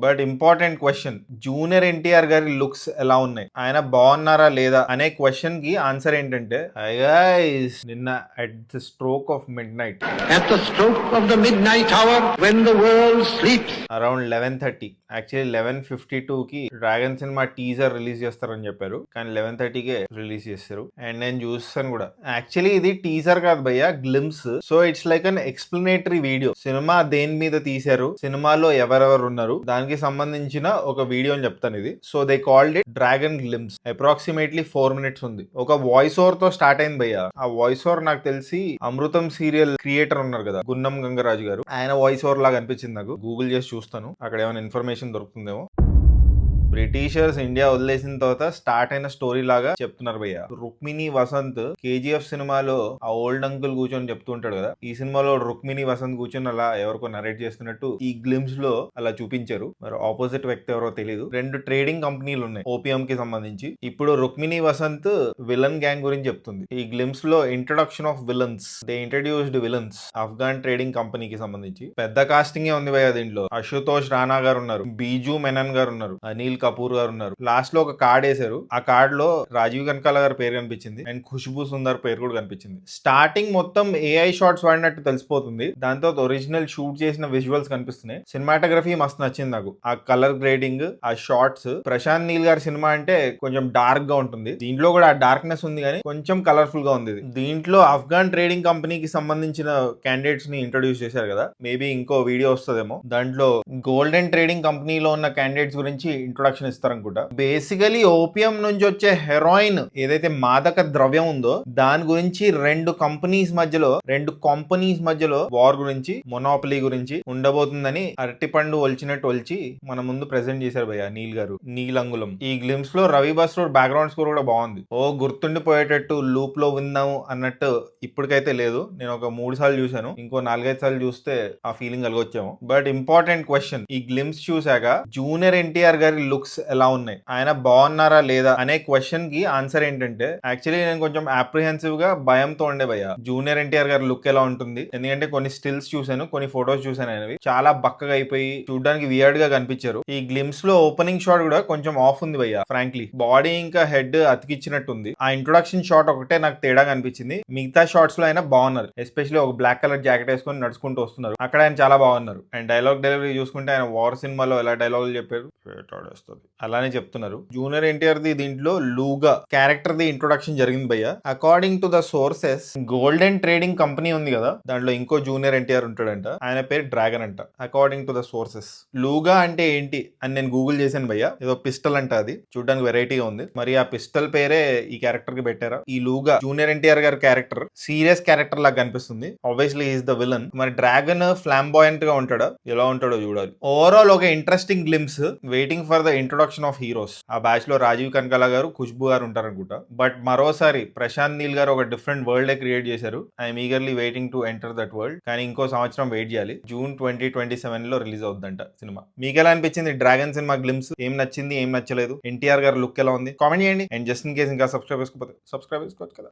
But important question, junior NTR గారి looks ఎలా ఉన్నాయి, ఆయన బాగున్నారా లేదా అనే క్వశ్చన్ కి ఆన్సర్ ఏంటంటే, గైస్ నిన్న at the stroke of midnight hour when the world sleeps around 11:30, actually 11:52 కి డ్రాగన్ సినిమా టీజర్ రిలీజ్ చేస్తారని చెప్పారు, కానీ 11:30కే రిలీజ్ చేస్తారు. అండ్ నేను చూస్తాను కూడా. యాక్చువల్లీ ఇది టీజర్ కాదు భయ్య, glimpse. So it's like an explanatory video. Cinema దేని మీద తీశారు, సినిమాలో ఎవరెవరు ఉన్నారు, దానికి సంబంధించిన ఒక వీడియో అని చెప్తాను ఇది. So they called it dragon glimpse. Approximately 4 minutes ఉంది. ఒక వాయిస్ ఓవర్ తో స్టార్ట్ అయింది భయ్య. ఆ వాయిస్ ఓవర్ నాకు తెలిసి అమృతం సీరియల్ క్రియేటర్ ఉన్నారు కదా, గున్నం గంగరాజు గారు, ఆయన వాయిస్ ఓవర్ లాగా అనిపించింది నాకు. గూగుల్ చేసి చూస్తాను, అక్కడ ఏమైనా ఇన్ఫర్మేషన్ దొరుకుతుందేమో. బ్రిటిషర్స్ ఇండియా వదిలేసిన తర్వాత స్టార్ట్ అయిన స్టోరీ లాగా చెప్తున్నారు భయ్య. రుక్మిణి వసంత్ కేజీఎఫ్ సినిమాలో ఆ ఓల్డ్ అంకుల్ కూర్చొని చెప్తూ ఉంటాడు కదా, ఈ సినిమాలో రుక్మిణి వసంత్ కూర్చొని అలా ఎవరికో నరేట్ చేస్తున్నట్టు ఈ గ్లిమ్స్ లో అలా చూపించారు. మరి ఆపోజిట్ వ్యక్తి ఎవరో తెలియదు. 2 ట్రేడింగ్ కంపెనీలు ఉన్నాయి ఓపీఎం కి సంబంధించి. ఇప్పుడు రుక్మిణి వసంత్ విలన్ గ్యాంగ్ గురించి చెప్తుంది. ఈ గ్లిమ్స్ లో introduction of villains, they introduced villains Afghan trading కంపెనీకి సంబంధించి. పెద్ద కాస్టింగ్ ఉంది భయ్య దీంట్లో. అశుతోష్ రాణా గారు ఉన్నారు, బీజు మెనన్ గారు ఉన్నారు, అనిల్ కపూర్ గారు ఉన్నారు. లాస్ట్ లో ఒక కార్డ్ వేశారు, ఆ కార్డ్ లో రాజీవ్ కనకాల గారి పేరు కనిపించింది అండ్ ఖుష్బూ సుందర్ పేరు కూడా కనిపించింది. స్టార్టింగ్ మొత్తం ఏఐ షాట్స్ వాడినట్టు తెలిసిపోతుంది, దాంతో ఒరిజినల్ షూట్ చేసిన విజువల్స్ కనిపిస్తున్నాయి. సినిమాటోగ్రఫీ మస్తు నచ్చింది నాకు. ఆ కలర్ గ్రేడింగ్, ఆ షార్ట్స్. ప్రశాంత్ నీల్ గారి సినిమా అంటే కొంచెం డార్క్ గా ఉంటుంది, దీంట్లో కూడా ఆ డార్క్నెస్ ఉంది కానీ కొంచెం కలర్ఫుల్ గా ఉంది. దీంట్లో అఫ్ఘాన్ ట్రేడింగ్ కంపెనీకి సంబంధించిన క్యాండిడేట్స్ ని ఇంట్రొడ్యూస్ చేశారు కదా, మేబీ ఇంకో వీడియో వస్తుందేమో. దాంట్లో గోల్డెన్ ట్రేడింగ్ కంపెనీలో ఉన్న క్యాండిడేట్స్ గురించి ఇంట్రొడక్షన్ ఇస్తారు అనుకుంటా. బేసికలీ ఓపియం నుంచి వచ్చే హెరాయిన్ ఏదైతే మాదక ద్రవ్యం ఉందో దాని గురించి 2 కంపెనీస్ మధ్యలో వార్ గురించి, మొనోపలీ గురించి ఉండబోతుందని అరటిపండు ఒలిచినట్టు ఒలిచి మన ముందు ప్రెజెంట్ చేశారు భయ్య నీల్ గారు. నీలంగులం. ఈ గ్లిమ్స్ లో రవి బస్రూర్ బ్యాక్గ్రౌండ్ స్కోర్ కూడా బాగుంది. గుర్తుండిపోయేటట్టు లూప్ లో విందాము అన్నట్టు ఇప్పటికైతే లేదు. నేను ఒక 3 సార్లు చూశాను, ఇంకో 4-5 సార్లు చూస్తే ఆ ఫీలింగ్ కలిగొచ్చాము. బట్ ఇంపార్టెంట్ క్వశ్చన్, ఈ గ్లిమ్స్ చూసాక జూనియర్ ఎన్టీఆర్ గారి లుక్స్ ఎలా ఉన్నాయి, ఆయన బాగున్నారా లేదా అనే క్వశ్చన్ కి ఆన్సర్ ఏంటంటే, యాక్చువల్లీ నేను కొంచెం అప్రిహెన్సివ్ గా భయంతో ఉండే భయ్య, జూనియర్ ఎన్టీఆర్ గారి లుక్ ఎలా ఉంటుంది. ఎందుకంటే కొన్ని స్టిల్స్ చూసాను, కొన్ని ఫొటోస్ చూసాను, అనేవి చాలా బక్కగా అయిపోయి చూడడానికి వియర్డ్ గా కనిపించారు. ఈ గ్లిమ్స్ లో ఓపెనింగ్ షాట్ కూడా కొంచెం ఆఫ్ ఉంది భయ్య. ఫ్రాంక్లీ బాడీ ఇంకా హెడ్ అతికిచ్చినట్టుంది. ఆ ఇంట్రొడక్షన్ షాట్ ఒకటే నాకు తేడా కనిపించింది, మిగతా షాట్స్ లో అయినా బాగున్నారు. ఎస్పెషల్లీ ఒక బ్లాక్ కలర్ జాకెట్ వేసుకొని నడుచుకుంటూ వస్తున్నారు, అక్కడ ఆయన చాలా బాగున్నారు. అండ్ డైలాగ్ డెలివరీ చూసుకుంటే ఆయన వార్ సినిమాలో ఎలా డైలాగులు చెప్పారు, అలానే చెప్తున్నారు. జూనియర్ ఎన్టీఆర్ ది దీంట్లో లూగా క్యారెక్టర్ ది ఇంట్రొడక్షన్ జరిగింది భయ్య. According to the sources, golden trading company ఉంది కదా, దాంట్లో ఇంకో జూనియర్ ఎన్టీఆర్ ఉంటాడంట, ఆయన పేరు డ్రాగన్ అంట. According to the sources. లూగా అంటే ఏంటి అని నేను గూగుల్ చేశాను భయ్య. ఏదో పిస్టల్ అంట, అది చూడడానికి వెరైటీగా ఉంది. మరి ఆ పిస్టల్ పేరే ఈ క్యారెక్టర్ కి పెట్టారా? ఈ లూగా జూనియర్ ఎన్టీఆర్ గారి క్యారెక్టర్ సీరియస్ క్యారెక్టర్ లాగా కనిపిస్తుంది. Obviously is the villain. మరి డ్రాగన్ ఫ్లాంబాయంట్ గా ఉంటాడా, ఎలా ఉంటాడో చూడాలి. ఓవరాల్ ఒక interesting glimpse, waiting for the introduction of heroes. ఆ బ్యాచ్ లో రాజీవ్ కనకాల గారు, ఖుష్బూ గారు ఉంటారు అనుకుంటా. బట్ మరోసారి ప్రశాంత్ నీల్ గారు ఒక డిఫరెంట్ వరల్డ్ క్రియేట్ చేశారు. I'm eagerly waiting to enter that world. కానీ ఇంకో సంవత్సరం వెయిట్ చేయాలి. జూన్ 2027 లో రిలీజ్ అవుతుందంట సినిమా. మీకు ఎలా అనిపించింది డ్రాగన్ సినిమా గ్లిమ్స్? ఏం నచ్చింది, ఏం నచ్చలేదు, ఎన్టీఆర్ గారు లుక్ ఎలా ఉంది, కామెంట్ చేయండి. అండ్ జస్ట్ ఇన్ కేస్ ఇంకా సబ్స్క్రైబ్ చేసుకోకపోతే సబ్స్క్రైబ్ చేసుకోవచ్చు కదా.